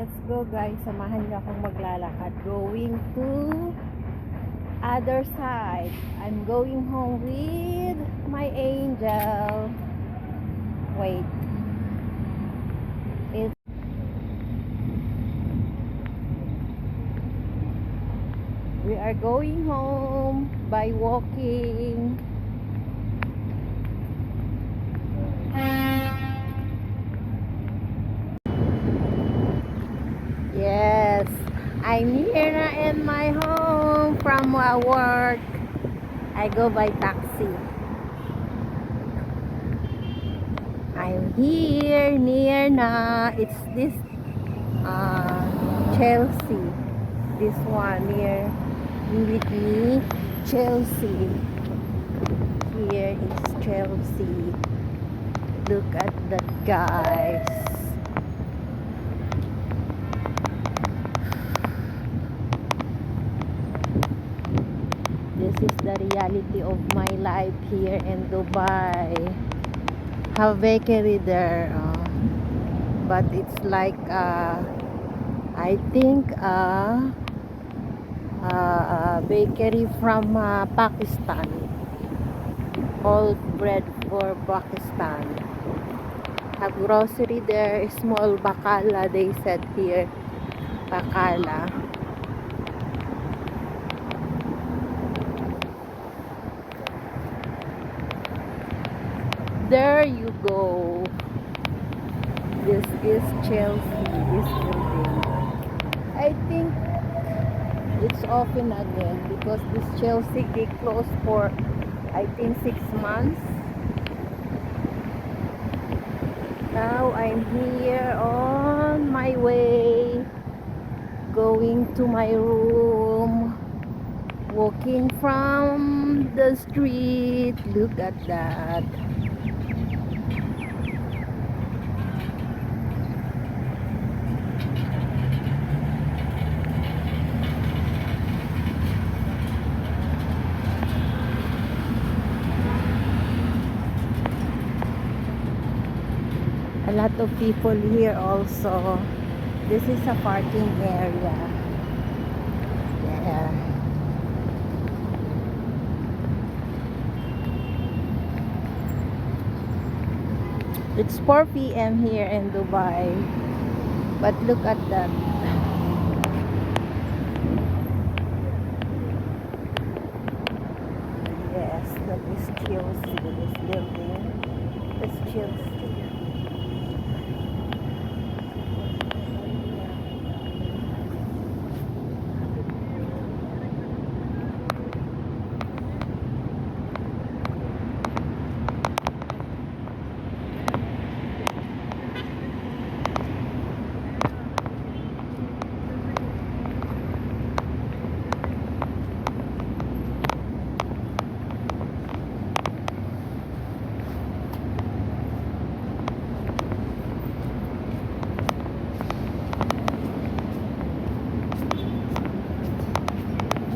Let's go guys, samahan niyo akong maglalakad. Going to other side. I'm going home with my angel. Wait. We are going home by walking. Yes, I'm here na in my home from work. I go by taxi. I'm here near na. It's this Chelsea. This one near with me, Chelsea. Here is Chelsea. Look at that, guys. This is the reality of my life here in Dubai. Have bakery there, but it's like I think bakery from Pakistan. All bread for Pakistan. Have grocery there, small bakala, they said here. Bakala. There you go. This is Chelsea, this building. I think it's open again because this Chelsea they closed for I think 6 months. Now I'm here on my way going to my room, walking from the street. Look at that. A lot of people here also. This is a parking area. Yeah. It's 4 p.m. here in Dubai. But look at that. Yes, that is Chelsea. This building is Chelsea.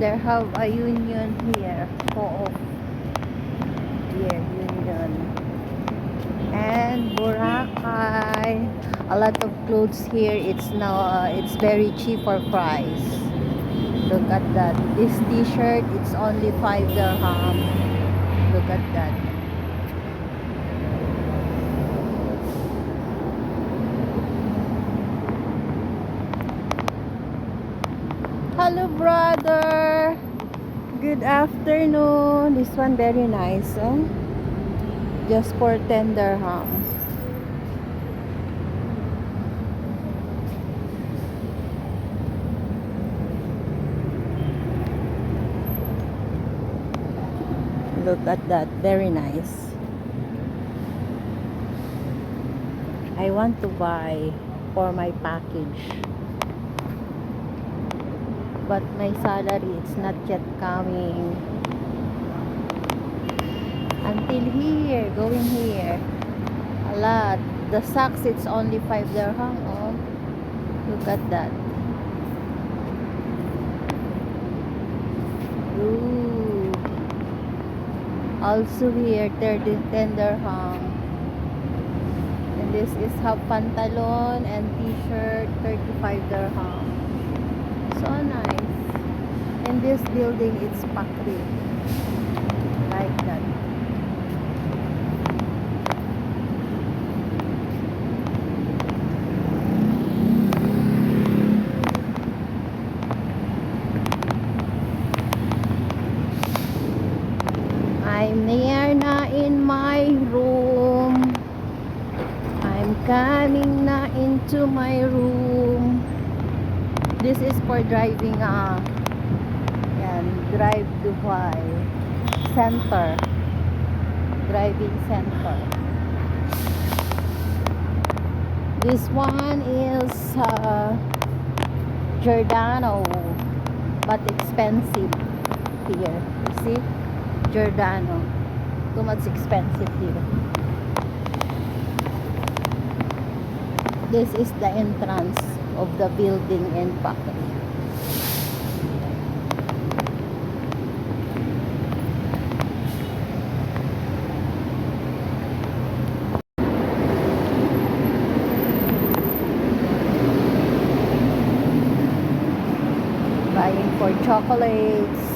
They have a union here, co-op here, union, and Boracay. A lot of clothes here. It's now it's very cheap for price. Look at that. This t-shirt, it's only 5 dirham. Look at that. Hello, brother. Good afternoon. This one very nice, just for 10 dirham. Look at that, very nice. I want to buy for my package, but my salary it's not yet coming. Until here, going here, a lot. The socks it's only 5 dirham. Oh, look at that. Ooh. Also here, 10 dirham. And This is half pantalon and t-shirt, 35 dirham. So nice. In this building, it's packed like that. I'm near na in my room. I'm coming na into my room. This is for driving yan, drive Dubai Center. Driving center. This one is Giordano, but expensive here. You see? Giordano. Too much expensive here. This is the entrance of the building in Pakri. Buying for chocolates.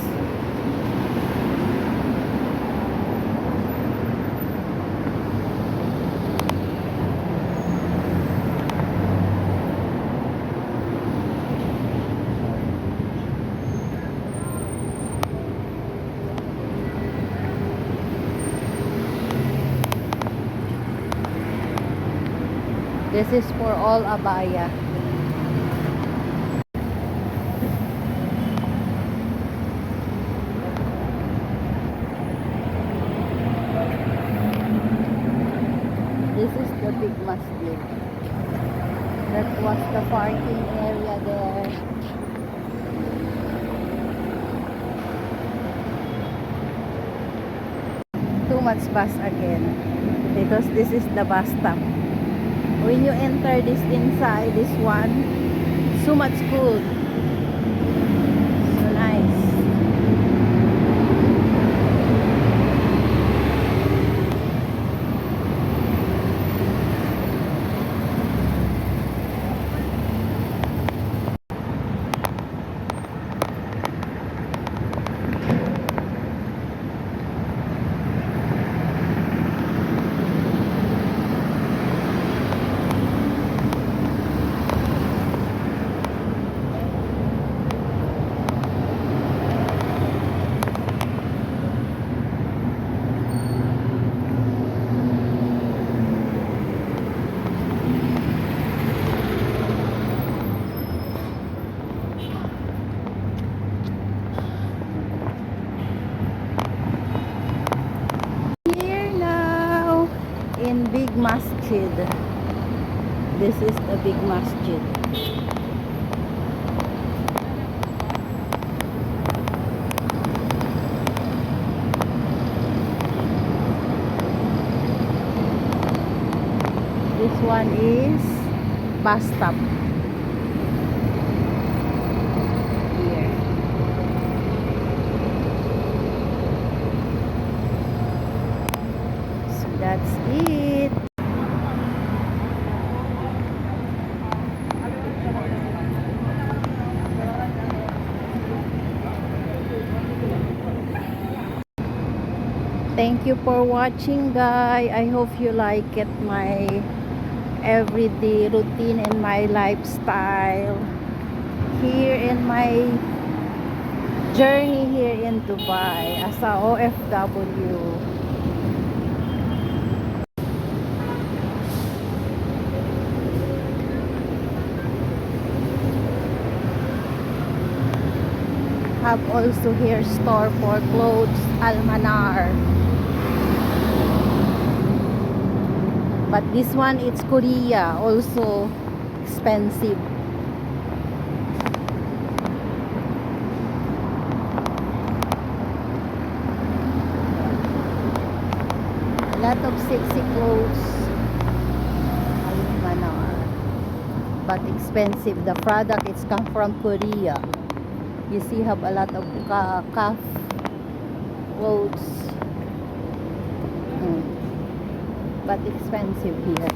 This is for all abaya. This is the big masjid. That was the parking area there. Too much bus again. Because this is the bus stop. When you enter this inside, this one, so much food. So nice. In big masjid. This is the big masjid. This one is bus stop. Here. So that's it. Thank you for watching, guys. I hope you like it, my everyday routine and my lifestyle here in my journey here in Dubai as a OFW. Have also here store for clothes, Almanar. But this one, it's Korea, also expensive. A lot of sexy clothes, Almanar. But expensive. The product, it's come from Korea. You see, have a lot of calf clothes. But expensive here.